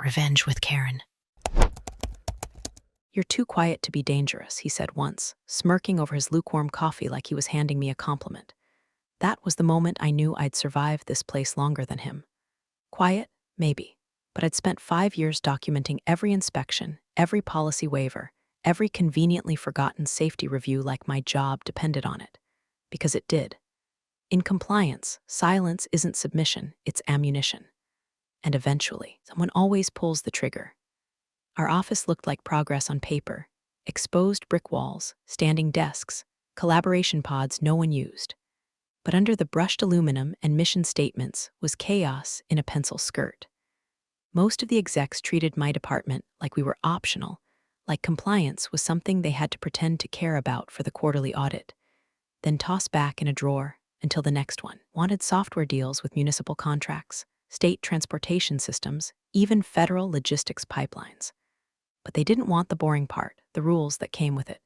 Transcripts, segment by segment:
Revenge with Karen. "You're too quiet to be dangerous," he said once, smirking over his lukewarm coffee like he was handing me a compliment. That was the moment I knew I'd survived this place longer than him. Quiet? Maybe. But I'd spent 5 years documenting every inspection, every policy waiver, every conveniently forgotten safety review like my job depended on it. Because it did. In compliance, silence isn't submission, it's ammunition. And eventually, someone always pulls the trigger. Our office looked like progress on paper: exposed brick walls, standing desks, collaboration pods no one used. But under the brushed aluminum and mission statements was chaos in a pencil skirt. Most of the execs treated my department like we were optional, like compliance was something they had to pretend to care about for the quarterly audit, then toss back in a drawer until the next one. Wanted software deals with municipal contracts, state transportation systems, even federal logistics pipelines. But they didn't want the boring part, the rules that came with it.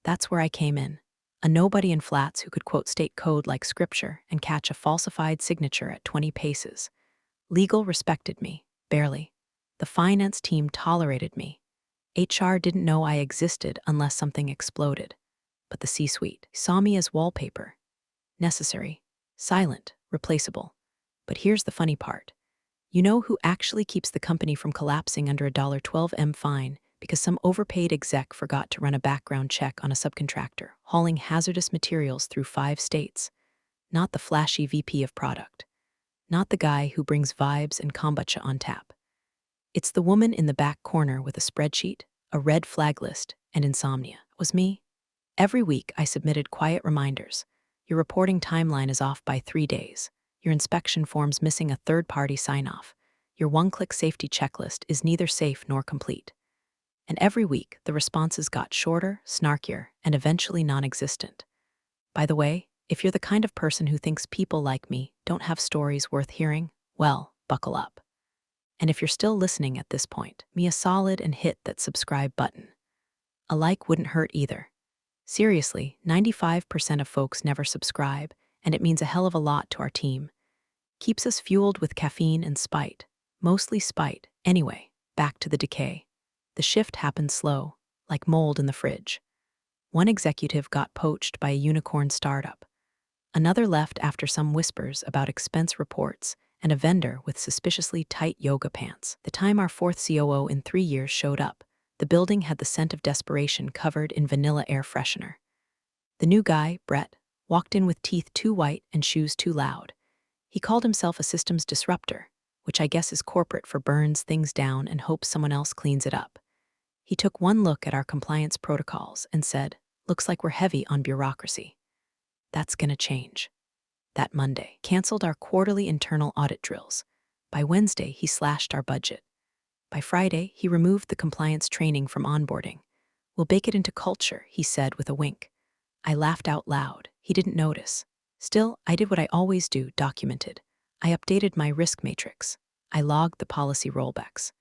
That's where I came in. A nobody in flats who could quote state code like scripture and catch a falsified signature at 20 paces. Legal respected me, barely. The finance team tolerated me. HR didn't know I existed unless something exploded. But the C-suite saw me as wallpaper. Necessary, silent, replaceable. But here's the funny part. You know who actually keeps the company from collapsing under a $12M fine because some overpaid exec forgot to run a background check on a subcontractor hauling hazardous materials through 5 states? Not the flashy VP of product. Not the guy who brings vibes and kombucha on tap. It's the woman in the back corner with a spreadsheet, a red flag list, and insomnia. It was me. Every week, I submitted quiet reminders. Your reporting timeline is off by 3 days. Your inspection form's missing a third-party sign-off. Your one-click safety checklist is neither safe nor complete. And every week, the responses got shorter, snarkier, and eventually non-existent. By the way, if you're the kind of person who thinks people like me don't have stories worth hearing, well, buckle up. And if you're still listening at this point, me a solid and hit that subscribe button. A like wouldn't hurt either. Seriously, 95% of folks never subscribe, and it means a hell of a lot to our team. Keeps us fueled with caffeine and spite. Mostly spite. Anyway, back to the decay. The shift happened slow, like mold in the fridge. One executive got poached by a unicorn startup. Another left after some whispers about expense reports and a vendor with suspiciously tight yoga pants. The time our 4th COO in 3 years showed up, the building had the scent of desperation covered in vanilla air freshener. The new guy, Brett, walked in with teeth too white and shoes too loud. He called himself a systems disruptor, which I guess is corporate for burns things down and hopes someone else cleans it up. He took one look at our compliance protocols and said, "Looks like we're heavy on bureaucracy." That's gonna change. That Monday, canceled our quarterly internal audit drills. By Wednesday, he slashed our budget. By Friday, he removed the compliance training from onboarding. "We'll bake it into culture," he said with a wink. I laughed out loud. He didn't notice. Still, I did what I always do, documented. I updated my risk matrix. I logged the policy rollbacks.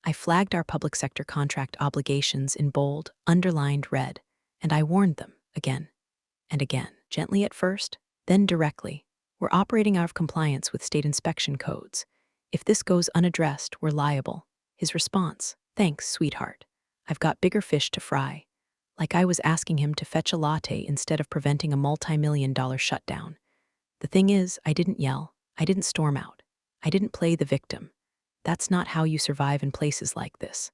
I flagged our public sector contract obligations in bold, underlined red, and I warned them again and again, gently at first, then directly. We're operating out of compliance with state inspection codes. If this goes unaddressed, we're liable. His response: "Thanks, sweetheart. I've got bigger fish to fry." Like I was asking him to fetch a latte instead of preventing a multi-million-dollar shutdown. The thing is, I didn't yell. I didn't storm out. I didn't play the victim. That's not how you survive in places like this.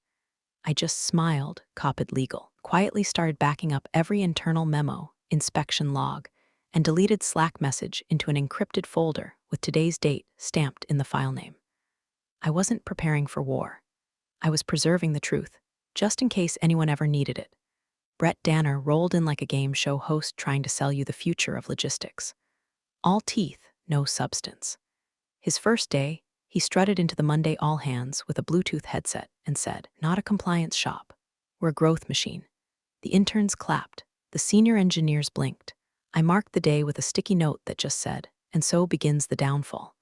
I just smiled, copied legal, quietly started backing up every internal memo, inspection log, and deleted Slack message into an encrypted folder with today's date stamped in the file name. I wasn't preparing for war. I was preserving the truth, just in case anyone ever needed it. Brett Danner rolled in like a game show host trying to sell you the future of logistics. All teeth, no substance. His first day, he strutted into the Monday all-hands with a Bluetooth headset and said, "Not a compliance shop. We're a growth machine." The interns clapped. The senior engineers blinked. I marked the day with a sticky note that just said, "And so begins the downfall."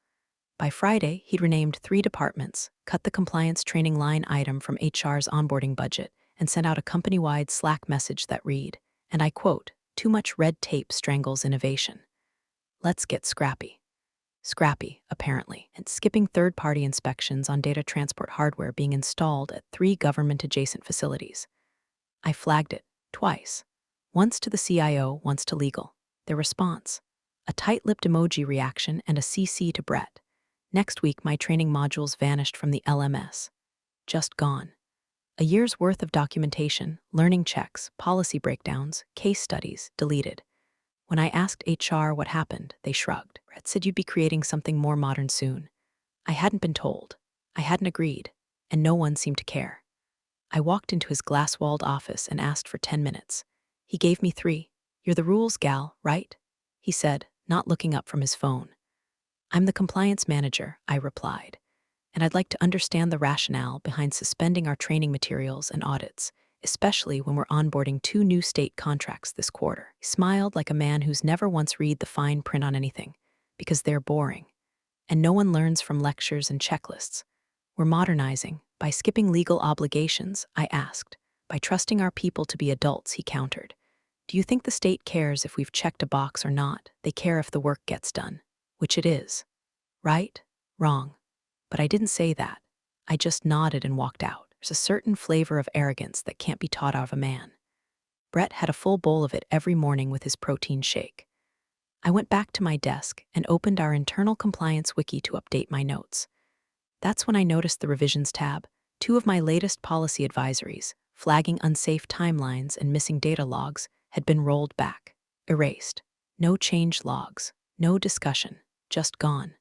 By Friday, he'd renamed 3 departments, cut the compliance training line item from HR's onboarding budget, and sent out a company-wide Slack message that read, and I quote, "Too much red tape strangles innovation. Let's get scrappy." scrappy, apparently, and skipping third-party inspections on data transport hardware being installed at 3 government-adjacent facilities. I flagged it, twice. Once to the CIO, once to legal. Their response: a tight-lipped emoji reaction and a CC to Brett. Next week, my training modules vanished from the LMS. Just gone. A year's worth of documentation, learning checks, policy breakdowns, case studies, deleted. When I asked HR what happened, they shrugged. Brett said you'd be creating something more modern soon. I hadn't been told. I hadn't agreed. And no one seemed to care. I walked into his glass-walled office and asked for 10 minutes. He gave me 3. You're the rules gal, right? He said, not looking up from his phone. I'm the compliance manager, I replied, and I'd like to understand the rationale behind suspending our training materials and audits, especially when we're onboarding 2 new state contracts this quarter. He smiled like a man who's never once read the fine print on anything, because they're boring. And no one learns from lectures and checklists. We're modernizing. By skipping legal obligations, I asked. By trusting our people to be adults, he countered. Do you think the state cares if we've checked a box or not? They care if the work gets done. Which it is. Right? Wrong. But I didn't say that. I just nodded and walked out. There's a certain flavor of arrogance that can't be taught out of a man. Brett had a full bowl of it every morning with his protein shake. I went back to my desk and opened our internal compliance wiki to update my notes. That's when I noticed the revisions tab. 2 of my latest policy advisories, flagging unsafe timelines and missing data logs, had been rolled back, erased. No change logs, no discussion, just gone.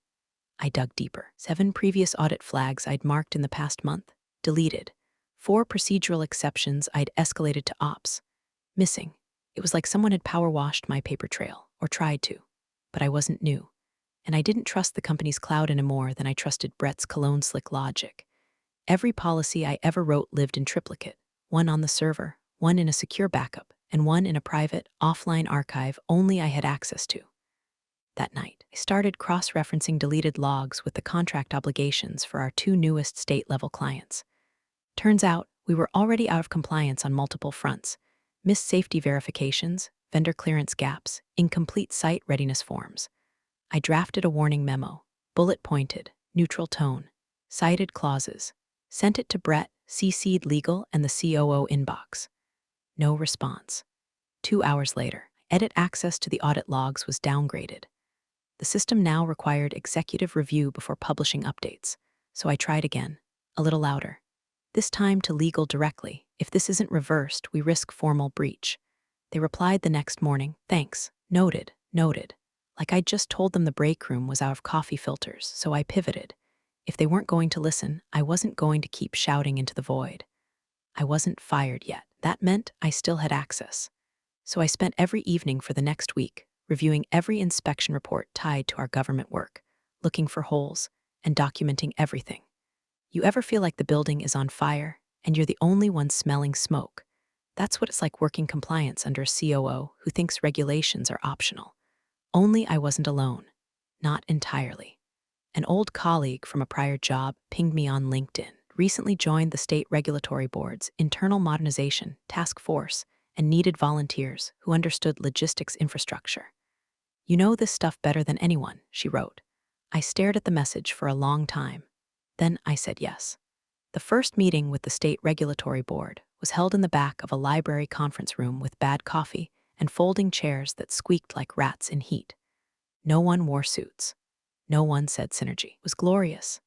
I dug deeper. 7 previous audit flags I'd marked in the past month, deleted. 4 procedural exceptions I'd escalated to ops, missing. It was like someone had power washed my paper trail, or tried to. But I wasn't new. And I didn't trust the company's cloud any more than I trusted Brett's cologne slick logic. Every policy I ever wrote lived in triplicate, one on the server, one in a secure backup, and one in a private, offline archive only I had access to. That night, I started cross-referencing deleted logs with the contract obligations for our 2 newest state-level clients. Turns out, we were already out of compliance on multiple fronts: missed safety verifications, vendor clearance gaps, incomplete site readiness forms. I drafted a warning memo, bullet-pointed, neutral tone, cited clauses, sent it to Brett, CC'd legal and the COO inbox. No response. 2 hours later, edit access to the audit logs was downgraded. The system now required executive review before publishing updates, so I tried again, a little louder. This time to legal directly. If this isn't reversed, we risk formal breach. They replied the next morning, thanks, noted, noted. Like I'd just told them the break room was out of coffee filters, so I pivoted. If they weren't going to listen, I wasn't going to keep shouting into the void. I wasn't fired yet. That meant I still had access. So I spent every evening for the next week, reviewing every inspection report tied to our government work, looking for holes, and documenting everything. You ever feel like the building is on fire, and you're the only one smelling smoke? That's what it's like working compliance under a COO who thinks regulations are optional. Only I wasn't alone. Not entirely. An old colleague from a prior job pinged me on LinkedIn, recently joined the state regulatory board's internal modernization task force and needed volunteers who understood logistics infrastructure. You know this stuff better than anyone, she wrote. I stared at the message for a long time. Then I said yes. The first meeting with the state regulatory board was held in the back of a library conference room with bad coffee and folding chairs that squeaked like rats in heat. No one wore suits. No one said synergy. It was glorious.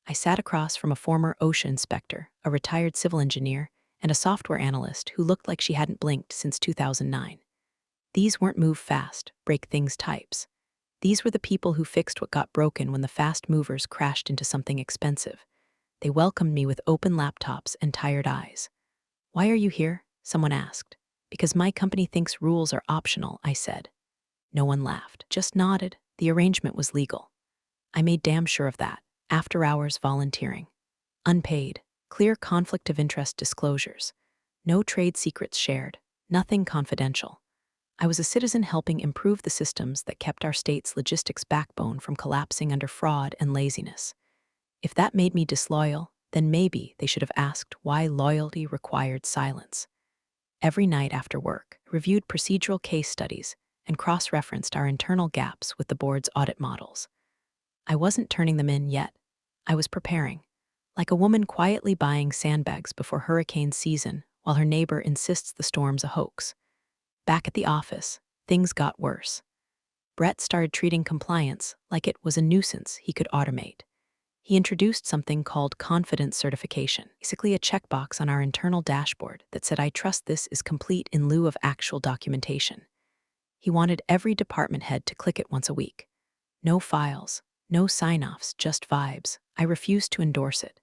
I sat across from a former OSHA inspector, a retired civil engineer, and a software analyst who looked like she hadn't blinked since 2009. These weren't move fast, break things types. These were the people who fixed what got broken when the fast movers crashed into something expensive. They welcomed me with open laptops and tired eyes. Why are you here? Someone asked. Because my company thinks rules are optional, I said. No one laughed, just nodded. The arrangement was legal. I made damn sure of that. After hours volunteering. Unpaid. Clear conflict of interest disclosures. No trade secrets shared. Nothing confidential. I was a citizen helping improve the systems that kept our state's logistics backbone from collapsing under fraud and laziness. If that made me disloyal, then maybe they should have asked why loyalty required silence. Every night after work, I reviewed procedural case studies and cross-referenced our internal gaps with the board's audit models. I wasn't turning them in yet. I was preparing, like a woman quietly buying sandbags before hurricane season while her neighbor insists the storm's a hoax. Back at the office, things got worse. Brett started treating compliance like it was a nuisance he could automate. He introduced something called confidence certification, basically a checkbox on our internal dashboard that said I trust this is complete in lieu of actual documentation. He wanted every department head to click it once a week. No files, no sign-offs, just vibes. I refused to endorse it.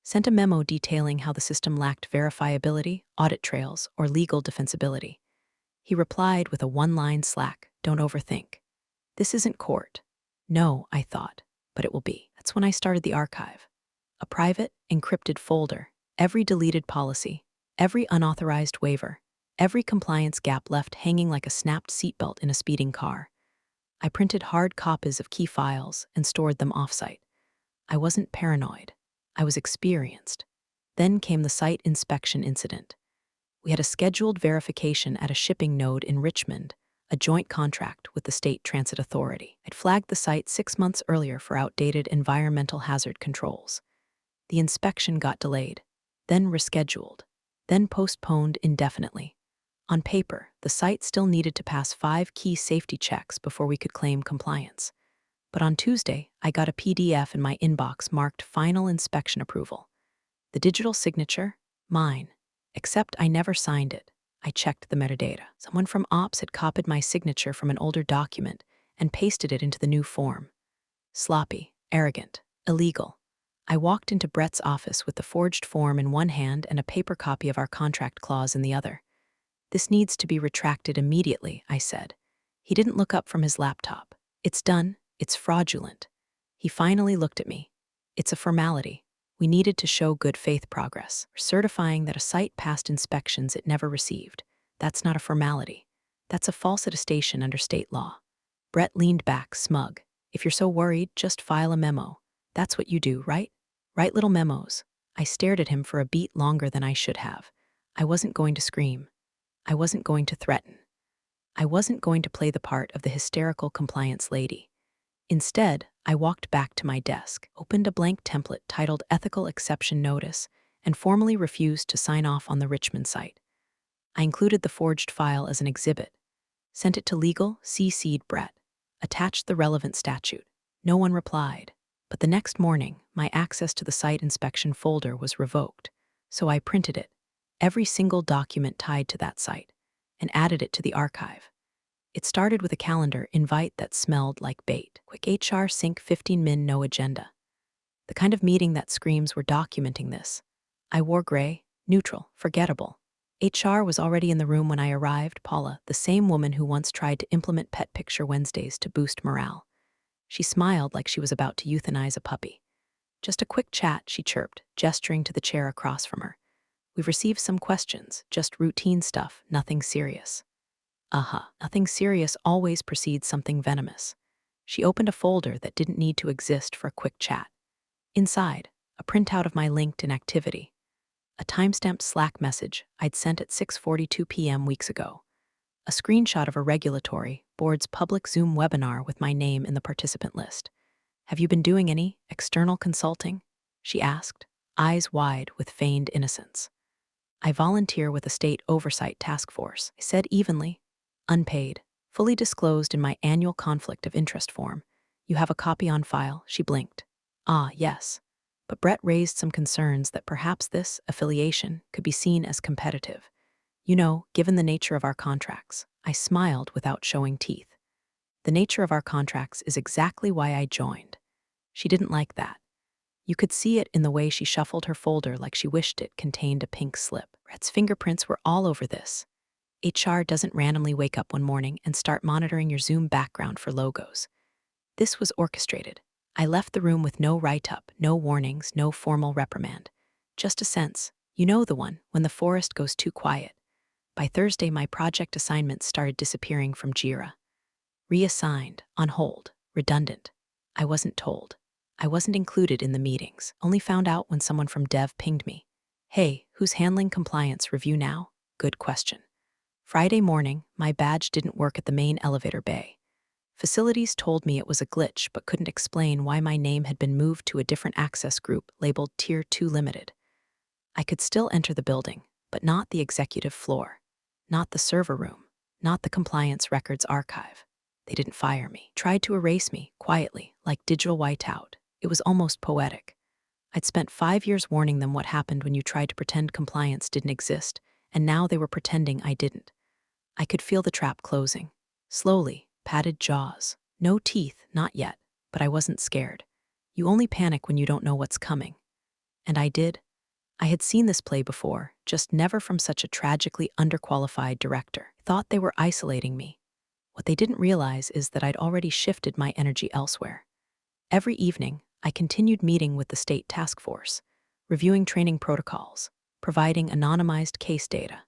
Sent a memo detailing how the system lacked verifiability, audit trails, or legal defensibility. He replied with a one-line slack, "Don't overthink. This isn't court." No, I thought, but it will be. That's when I started the archive. A private, encrypted folder, every deleted policy, every unauthorized waiver, every compliance gap left hanging like a snapped seatbelt in a speeding car. I printed hard copies of key files and stored them offsite. I wasn't paranoid. I was experienced. Then came the site inspection incident. We had a scheduled verification at a shipping node in Richmond, a joint contract with the State Transit Authority. I'd flagged the site 6 months earlier for outdated environmental hazard controls. The inspection got delayed, then rescheduled, then postponed indefinitely. On paper, the site still needed to pass 5 key safety checks before we could claim compliance. But on Tuesday, I got a PDF in my inbox marked Final Inspection Approval. The digital signature? Mine. Except I never signed it. I checked the metadata. Someone from Ops had copied my signature from an older document and pasted it into the new form. Sloppy, arrogant, illegal. I walked into Brett's office with the forged form in one hand and a paper copy of our contract clause in the other. "This needs to be retracted immediately," I said. He didn't look up from his laptop. "It's done. It's fraudulent." He finally looked at me. "It's a formality. We needed to show good faith progress, certifying that a site passed inspections it never received. That's not a formality. That's a false attestation under state law." Brett leaned back, smug. "If you're so worried, just file a memo. That's what you do, right? Write little memos." I stared at him for a beat longer than I should have. I wasn't going to scream. I wasn't going to threaten. I wasn't going to play the part of the hysterical compliance lady. Instead, I walked back to my desk, opened a blank template titled Ethical Exception Notice, and formally refused to sign off on the Richmond site. I included the forged file as an exhibit, sent it to legal, CC'd Brett, attached the relevant statute. No one replied. But the next morning, my access to the site inspection folder was revoked, so I printed it, every single document tied to that site, and added it to the archive. It started with a calendar invite that smelled like bait. Quick HR sync 15-min no agenda. The kind of meeting that screams we're documenting this. I wore gray, neutral, forgettable. HR was already in the room when I arrived, Paula, the same woman who once tried to implement Pet Picture Wednesdays to boost morale. She smiled like she was about to euthanize a puppy. "Just a quick chat," she chirped, gesturing to the chair across from her. "We've received some questions, just routine stuff, nothing serious." Nothing serious always precedes something venomous. She opened a folder that didn't need to exist for a quick chat. Inside, a printout of my LinkedIn activity. A timestamped Slack message I'd sent at 6:42 p.m. weeks ago. A screenshot of a regulatory board's public Zoom webinar with my name in the participant list. "Have you been doing any external consulting?" she asked, eyes wide with feigned innocence. "I volunteer with a state oversight task force," I said evenly. "Unpaid, fully disclosed in my annual conflict of interest form. You have a copy on file," she blinked. "Ah, yes." But Brett raised some concerns that perhaps this affiliation could be seen as competitive. "You know, given the nature of our contracts." I smiled without showing teeth. "The nature of our contracts is exactly why I joined." She didn't like that. You could see it in the way she shuffled her folder like she wished it contained a pink slip. Brett's fingerprints were all over this. HR doesn't randomly wake up one morning and start monitoring your Zoom background for logos. This was orchestrated. I left the room with no write-up, no warnings, no formal reprimand. Just a sense, you know the one, when the forest goes too quiet. By Thursday, my project assignments started disappearing from Jira. Reassigned, on hold, redundant. I wasn't told. I wasn't included in the meetings, only found out when someone from Dev pinged me. "Hey, who's handling compliance review now?" Good question. Friday morning, my badge didn't work at the main elevator bay. Facilities told me it was a glitch but couldn't explain why my name had been moved to a different access group labeled Tier 2 Limited. I could still enter the building, but not the executive floor, not the server room, not the compliance records archive. They didn't fire me, tried to erase me, quietly, like digital whiteout. It was almost poetic. I'd spent 5 years warning them what happened when you tried to pretend compliance didn't exist, and now they were pretending I didn't. I could feel the trap closing. Slowly, padded jaws. No teeth, not yet, but I wasn't scared. You only panic when you don't know what's coming. And I did. I had seen this play before, just never from such a tragically underqualified director. Thought they were isolating me. What they didn't realize is that I'd already shifted my energy elsewhere. Every evening, I continued meeting with the state task force, reviewing training protocols, providing anonymized case data,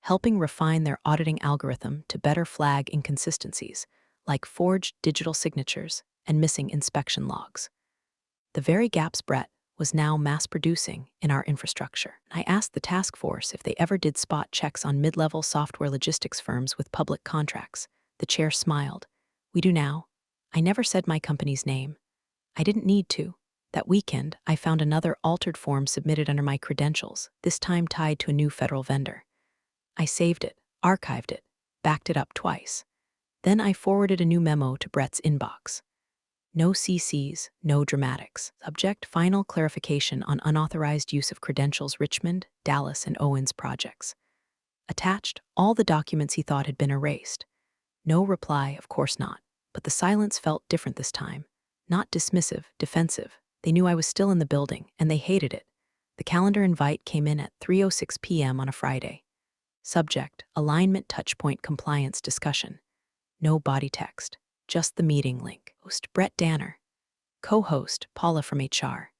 helping refine their auditing algorithm to better flag inconsistencies, like forged digital signatures and missing inspection logs. The very gaps Brett was now mass-producing in our infrastructure. I asked the task force if they ever did spot checks on mid-level software logistics firms with public contracts. The chair smiled. We do now. I never said my company's name. I didn't need to. That weekend, I found another altered form submitted under my credentials, this time tied to a new federal vendor. I saved it, archived it, backed it up twice. Then I forwarded a new memo to Brett's inbox. No CCs, no dramatics. Subject: final clarification on unauthorized use of credentials Richmond, Dallas, and Owens projects. Attached, all the documents he thought had been erased. No reply, of course not, but the silence felt different this time. Not dismissive, defensive. They knew I was still in the building, and they hated it. The calendar invite came in at 3:06 p.m. on a Friday. Subject: alignment touchpoint compliance discussion. No body text, just the meeting link. Host: Brett Danner. Co-host: Paula from HR.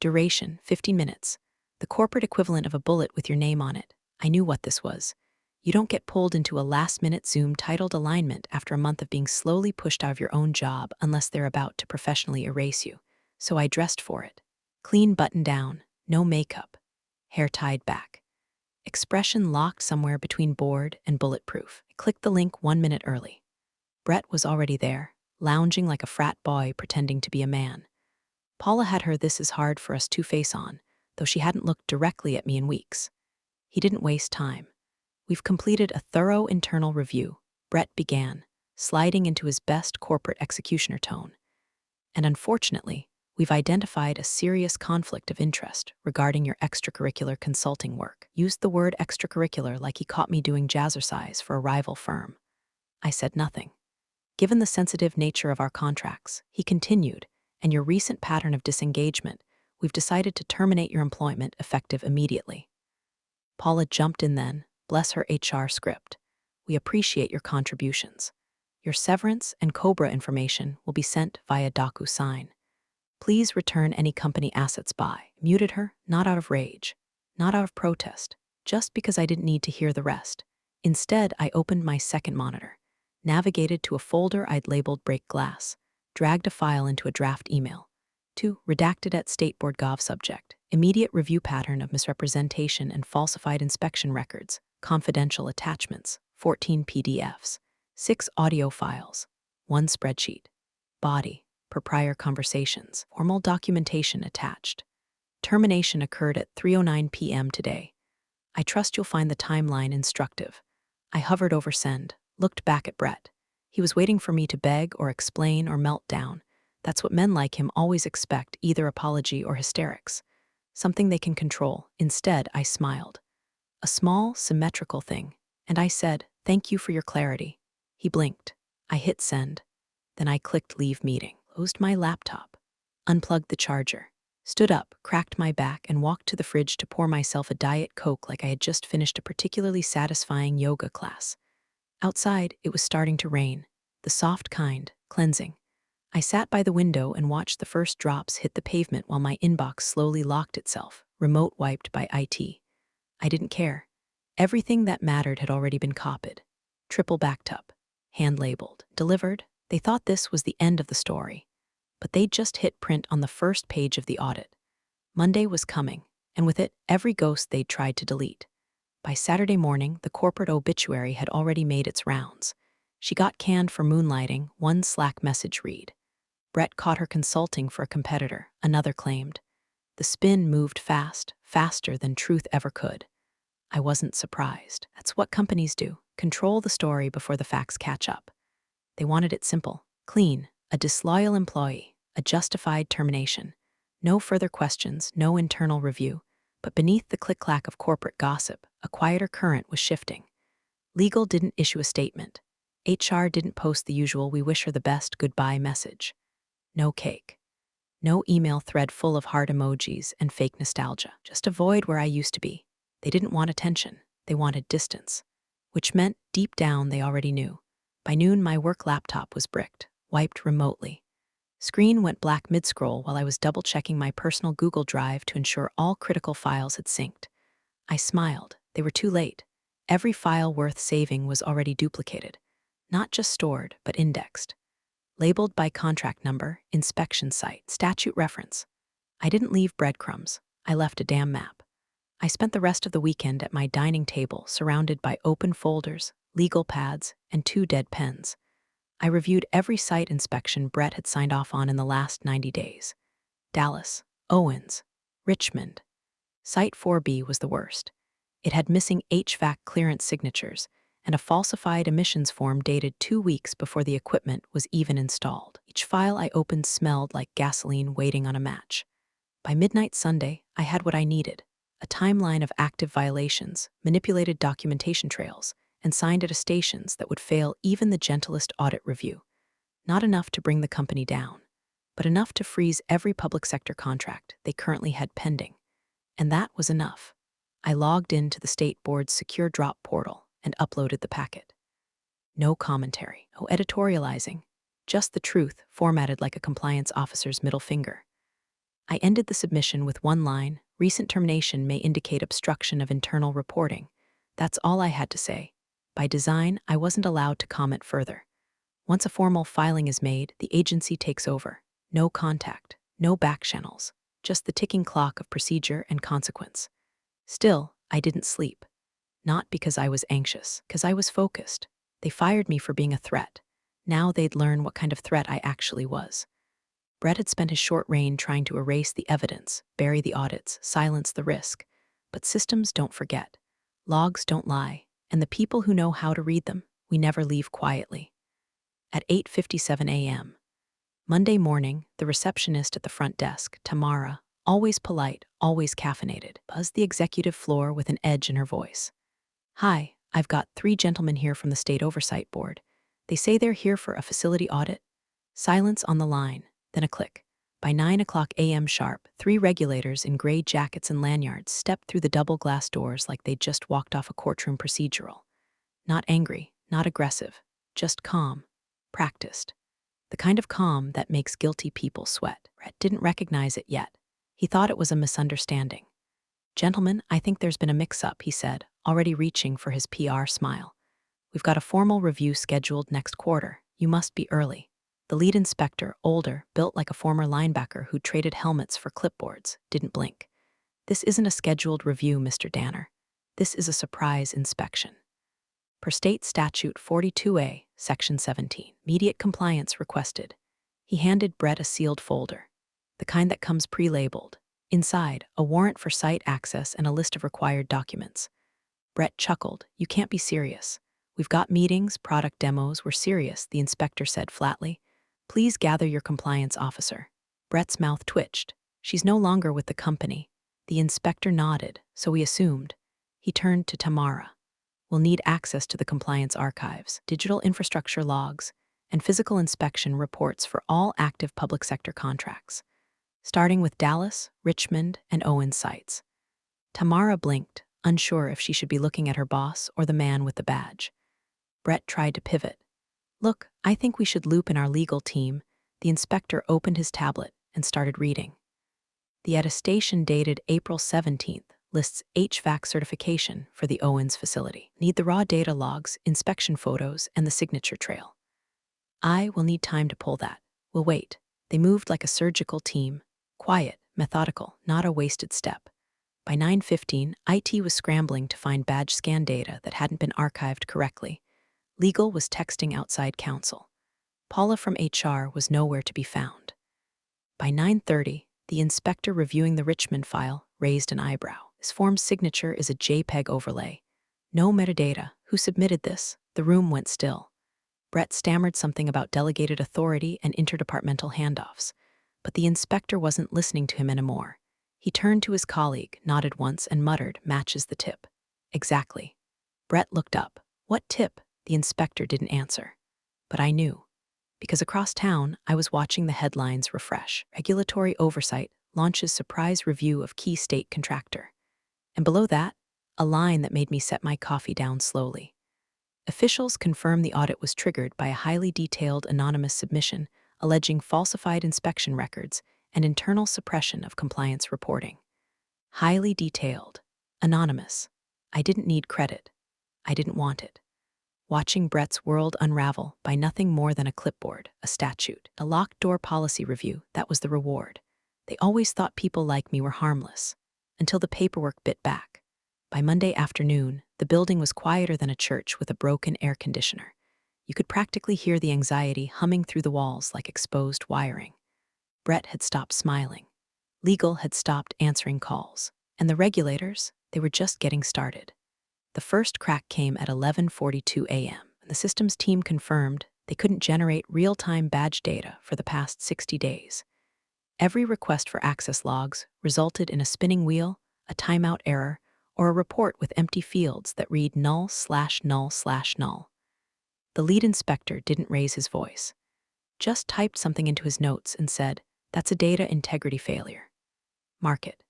Duration: 50 minutes. The corporate equivalent of a bullet with your name on it. I knew what this was. You don't get pulled into a last-minute Zoom titled alignment after a month of being slowly pushed out of your own job unless they're about to professionally erase you. So I dressed for it. Clean button down, no makeup, hair tied back. Expression locked somewhere between bored and bulletproof. I clicked the link 1 minute early. Brett was already there, lounging like a frat boy pretending to be a man. Paula had her "this is hard for us to face" on, though she hadn't looked directly at me in weeks. He didn't waste time. We've completed a thorough internal review, Brett began, sliding into his best corporate executioner tone. And unfortunately, we've identified a serious conflict of interest regarding your extracurricular consulting work. Used the word extracurricular like he caught me doing jazzercise for a rival firm. I said nothing. Given the sensitive nature of our contracts, he continued, and your recent pattern of disengagement, we've decided to terminate your employment effective immediately. Paula jumped in then, bless her HR script. We appreciate your contributions. Your severance and COBRA information will be sent via DocuSign. Please return any company assets by. Muted her, not out of rage, not out of protest, just because I didn't need to hear the rest. Instead, I opened my second monitor, navigated to a folder I'd labeled break glass, dragged a file into a draft email. 2. Redacted at State Board Gov subject. Immediate review pattern of misrepresentation and falsified inspection records. Confidential attachments. 14 PDFs. 6 audio files. 1 spreadsheet. Body. Per prior conversations. Formal documentation attached. Termination occurred at 3:09 p.m. today. I trust you'll find the timeline instructive. I hovered over send, looked back at Brett. He was waiting for me to beg or explain or melt down. That's what men like him always expect, either apology or hysterics. Something they can control. Instead, I smiled. A small, symmetrical thing. And I said, "Thank you for your clarity." He blinked. I hit send. Then I clicked leave meeting, closed my laptop, unplugged the charger, stood up, cracked my back, and walked to the fridge to pour myself a Diet Coke like I had just finished a particularly satisfying yoga class. Outside, it was starting to rain, the soft kind, cleansing. I sat by the window and watched the first drops hit the pavement while my inbox slowly locked itself, remote wiped by IT. I didn't care. Everything that mattered had already been copied, triple backed up, hand-labeled, delivered. They thought this was the end of the story, but they'd just hit print on the first page of the audit. Monday was coming, and with it, every ghost they'd tried to delete. By Saturday morning, the corporate obituary had already made its rounds. She got canned for moonlighting, one Slack message read. Brett caught her consulting for a competitor, another claimed. The spin moved fast, faster than truth ever could. I wasn't surprised. That's what companies do. Control the story before the facts catch up. They wanted it simple, clean, a disloyal employee, a justified termination. No further questions, no internal review. But beneath the click-clack of corporate gossip, a quieter current was shifting. Legal didn't issue a statement. HR didn't post the usual "we wish her the best goodbye" message. No cake. No email thread full of heart emojis and fake nostalgia. Just avoid where I used to be. They didn't want attention. They wanted distance. Which meant, deep down, they already knew. By noon, my work laptop was bricked, wiped remotely. Screen went black mid-scroll while I was double-checking my personal Google Drive to ensure all critical files had synced. I smiled. They were too late. Every file worth saving was already duplicated. Not just stored, but indexed. Labeled by contract number, inspection site, statute reference. I didn't leave breadcrumbs. I left a damn map. I spent the rest of the weekend at my dining table surrounded by open folders, legal pads, and 2 dead pens. I reviewed every site inspection Brett had signed off on in the last 90 days. Dallas, Owens, Richmond. Site 4B was the worst. It had missing HVAC clearance signatures and a falsified emissions form dated 2 weeks before the equipment was even installed. Each file I opened smelled like gasoline waiting on a match. By midnight Sunday, I had what I needed: a timeline of active violations, manipulated documentation trails, and signed attestations that would fail even the gentlest audit review. Not enough to bring the company down, but enough to freeze every public sector contract they currently had pending. And that was enough. I logged into the state board's secure drop portal and uploaded the packet. No commentary, no editorializing, just the truth formatted like a compliance officer's middle finger. I ended the submission with one line: recent termination may indicate obstruction of internal reporting. That's all I had to say. By design, I wasn't allowed to comment further. Once a formal filing is made, the agency takes over. No contact, no back channels, just the ticking clock of procedure and consequence. Still, I didn't sleep. Not because I was anxious, because I was focused. They fired me for being a threat. Now they'd learn what kind of threat I actually was. Brett had spent his short reign trying to erase the evidence, bury the audits, silence the risk. But systems don't forget. Logs don't lie. And the people who know how to read them, we never leave quietly. At 8:57 a.m. Monday morning, the receptionist at the front desk, Tamara, always polite, always caffeinated, buzzed the executive floor with an edge in her voice. "Hi, I've got 3 gentlemen here from the State Oversight Board. They say they're here for a facility audit." Silence on the line, then a click. By 9 a.m. sharp, 3 regulators in gray jackets and lanyards stepped through the double glass doors like they'd just walked off a courtroom procedural. Not angry, not aggressive, just calm, practiced. The kind of calm that makes guilty people sweat. Brett didn't recognize it yet. He thought it was a misunderstanding. "Gentlemen, I think there's been a mix-up," he said, already reaching for his PR smile. "We've got a formal review scheduled next quarter. You must be early." The lead inspector, older, built like a former linebacker who traded helmets for clipboards, didn't blink. "This isn't a scheduled review, Mr. Danner. This is a surprise inspection. Per State Statute 42A, Section 17, immediate compliance requested." He handed Brett a sealed folder, the kind that comes pre-labeled. Inside, a warrant for site access and a list of required documents. Brett chuckled. "You can't be serious." "We've got meetings, product demos, we're serious," the inspector said flatly. "Please gather your compliance officer." Brett's mouth twitched. "She's no longer with the company." The inspector nodded, so we assumed. He turned to Tamara. "We'll need access to the compliance archives, digital infrastructure logs, and physical inspection reports for all active public sector contracts, starting with Dallas, Richmond, and Owens sites." Tamara blinked, unsure if she should be looking at her boss or the man with the badge. Brett tried to pivot. "Look, I think we should loop in our legal team." The inspector opened his tablet and started reading. The attestation dated April 17th lists HVAC certification for the Owens facility. "Need the raw data logs, inspection photos, and the signature trail." "I will need time to pull that. We'll wait." They moved like a surgical team, quiet, methodical, not a wasted step. By 9:15, IT was scrambling to find badge scan data that hadn't been archived correctly. Legal was texting outside counsel. Paula from HR was nowhere to be found. By 9:30, the inspector reviewing the Richmond file raised an eyebrow. This form's signature is a JPEG overlay. No metadata. Who submitted this? The room went still. Brett stammered something about delegated authority and interdepartmental handoffs, but the inspector wasn't listening to him anymore. He turned to his colleague, nodded once, and muttered, "Matches the tip." "Exactly." Brett looked up. "What tip?" The inspector didn't answer. But I knew. Because across town, I was watching the headlines refresh. Regulatory oversight launches surprise review of key state contractor. And below that, a line that made me set my coffee down slowly. Officials confirmed the audit was triggered by a highly detailed anonymous submission alleging falsified inspection records and internal suppression of compliance reporting. Highly detailed. Anonymous. I didn't need credit. I didn't want it. Watching Brett's world unravel by nothing more than a clipboard, a statute, a locked door policy review, that was the reward. They always thought people like me were harmless, until the paperwork bit back. By Monday afternoon, the building was quieter than a church with a broken air conditioner. You could practically hear the anxiety humming through the walls like exposed wiring. Brett had stopped smiling. Legal had stopped answering calls. And the regulators, they were just getting started. The first crack came at 11:42 a.m., and the systems team confirmed they couldn't generate real-time badge data for the past 60 days. Every request for access logs resulted in a spinning wheel, a timeout error, or a report with empty fields that read null/null/null. The lead inspector didn't raise his voice, just typed something into his notes and said, "That's a data integrity failure. Mark it."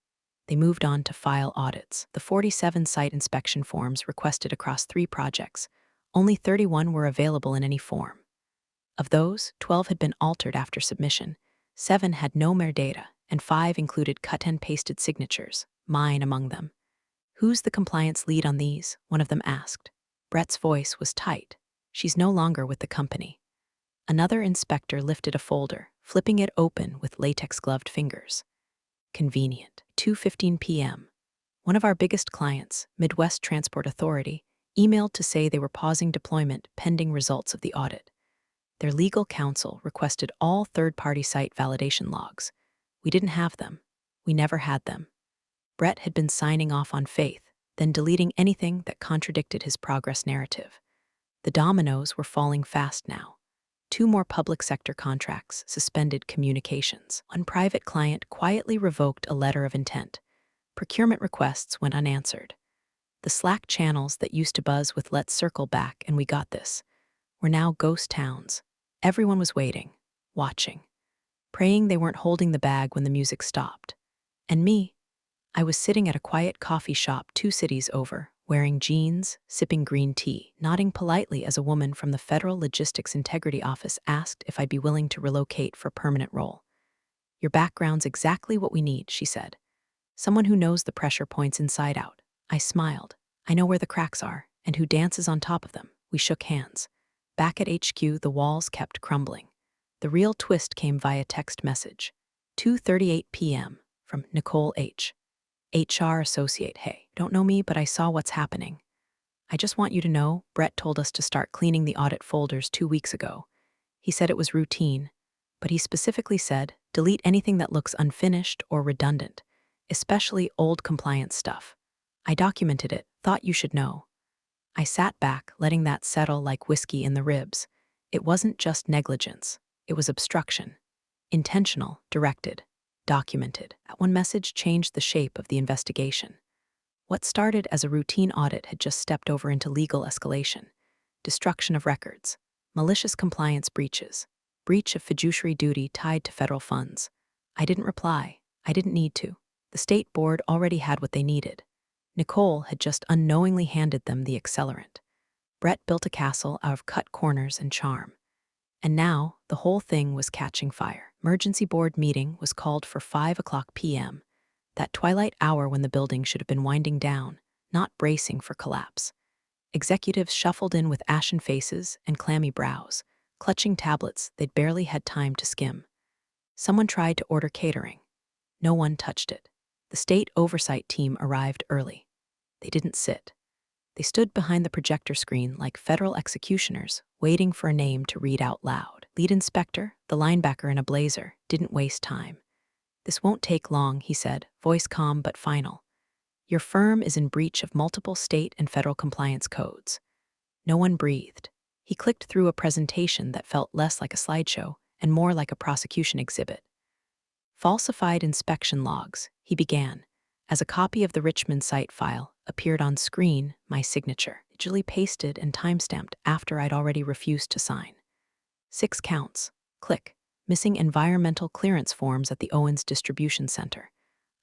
They moved on to file audits. The 47 site inspection forms requested across 3 projects. Only 31 were available in any form. Of those, 12 had been altered after submission, 7 had no mere data, and 5 included cut-and-pasted signatures, mine among them. "Who's the compliance lead on these?" one of them asked. Brett's voice was tight. "She's no longer with the company." Another inspector lifted a folder, flipping it open with latex-gloved fingers. Convenient. 2:15 p.m. One of our biggest clients, Midwest Transport Authority, emailed to say they were pausing deployment pending results of the audit. Their legal counsel requested all third-party site validation logs. We didn't have them. We never had them. Brett had been signing off on faith, then deleting anything that contradicted his progress narrative. The dominoes were falling fast now. 2 more public sector contracts suspended communications. One private client quietly revoked a letter of intent. Procurement requests went unanswered. The Slack channels that used to buzz with "let's circle back and we got this" were now ghost towns. Everyone was waiting, watching, praying they weren't holding the bag when the music stopped. And me? I was sitting at a quiet coffee shop 2 cities over, wearing jeans, sipping green tea, nodding politely as a woman from the Federal Logistics Integrity Office asked if I'd be willing to relocate for a permanent role. "Your background's exactly what we need," she said. "Someone who knows the pressure points inside out." I smiled. "I know where the cracks are, and who dances on top of them." We shook hands. Back at HQ, the walls kept crumbling. The real twist came via text message. 2:38 p.m. from Nicole H. HR associate. "Hey, don't know me, but I saw what's happening. I just want you to know, Brett told us to start cleaning the audit folders 2 weeks ago. He said it was routine, but he specifically said, delete anything that looks unfinished or redundant, especially old compliance stuff. I documented it, thought you should know." I sat back, letting that settle like whiskey in the ribs. It wasn't just negligence. It was obstruction. Intentional, directed, documented. That one message changed the shape of the investigation. What started as a routine audit had just stepped over into legal escalation. Destruction of records, malicious compliance breaches, breach of fiduciary duty tied to federal funds. I didn't reply. I didn't need to. The state board already had what they needed. Nicole had just unknowingly handed them the accelerant. Brett built a castle out of cut corners and charm. And now, the whole thing was catching fire. Emergency board meeting was called for 5:00 p.m., that twilight hour when the building should have been winding down, not bracing for collapse. Executives shuffled in with ashen faces and clammy brows, clutching tablets they'd barely had time to skim. Someone tried to order catering. No one touched it. The state oversight team arrived early. They didn't sit. They stood behind the projector screen like federal executioners, waiting for a name to read out loud. Lead inspector, the linebacker in a blazer, didn't waste time. "This won't take long," he said, voice calm but final. "Your firm is in breach of multiple state and federal compliance codes." No one breathed. He clicked through a presentation that felt less like a slideshow and more like a prosecution exhibit. "Falsified inspection logs," he began. As a copy of the Richmond site file appeared on screen, my signature, digitally pasted and timestamped after I'd already refused to sign. 6 counts. Click. Missing environmental clearance forms at the Owens Distribution Center.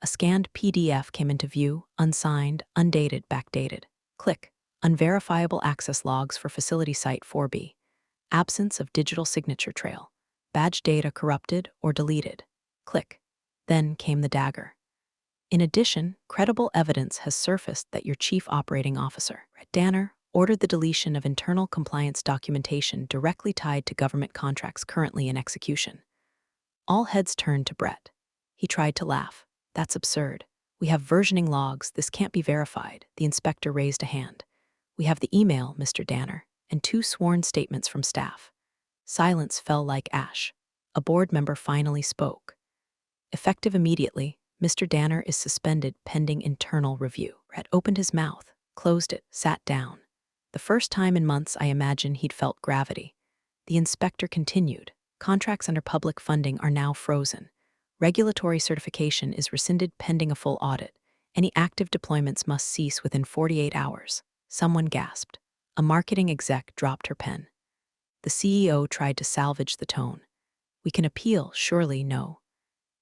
A scanned PDF came into view, unsigned, undated, backdated. Click. Unverifiable access logs for facility site 4B. Absence of digital signature trail. Badge data corrupted or deleted. Click. Then came the dagger. "In addition, credible evidence has surfaced that your chief operating officer, Danner, ordered the deletion of internal compliance documentation directly tied to government contracts currently in execution." All heads turned to Brett. He tried to laugh. "That's absurd. We have versioning logs. This can't be verified." The inspector raised a hand. "We have the email, Mr. Danner, and 2 sworn statements from staff." Silence fell like ash. A board member finally spoke. "Effective immediately, Mr. Danner is suspended pending internal review." Brett opened his mouth, closed it, sat down. The first time in months I imagine he'd felt gravity. The inspector continued. "Contracts under public funding are now frozen. Regulatory certification is rescinded pending a full audit. Any active deployments must cease within 48 hours. Someone gasped. A marketing exec dropped her pen. The CEO tried to salvage the tone. "We can appeal, surely no."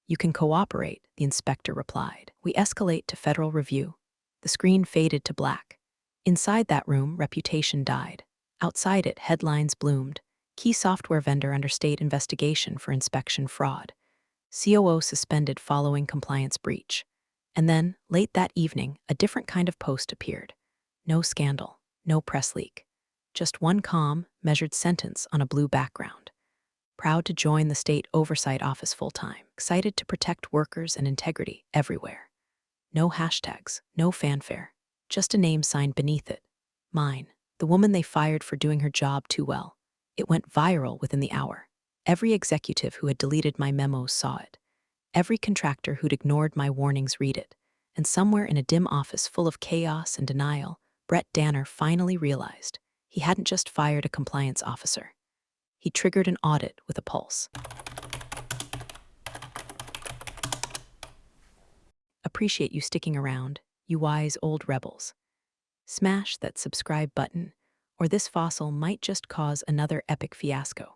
"You can cooperate," the inspector replied. "We escalate to federal review." The screen faded to black. Inside that room, reputation died. Outside it, headlines bloomed. "Key software vendor under state investigation for inspection fraud." "COO suspended following compliance breach." And then, late that evening, a different kind of post appeared. No scandal, no press leak. Just one calm, measured sentence on a blue background. "Proud to join the State Oversight Office full-time. Excited to protect workers and integrity everywhere." No hashtags, no fanfare. Just a name signed beneath it. Mine. The woman they fired for doing her job too well. It went viral within the hour. Every executive who had deleted my memos saw it. Every contractor who'd ignored my warnings read it. And somewhere in a dim office full of chaos and denial, Brett Danner finally realized he hadn't just fired a compliance officer. He triggered an audit with a pulse. Appreciate you sticking around, you wise old rebels. Smash that subscribe button, or this fossil might just cause another epic fiasco.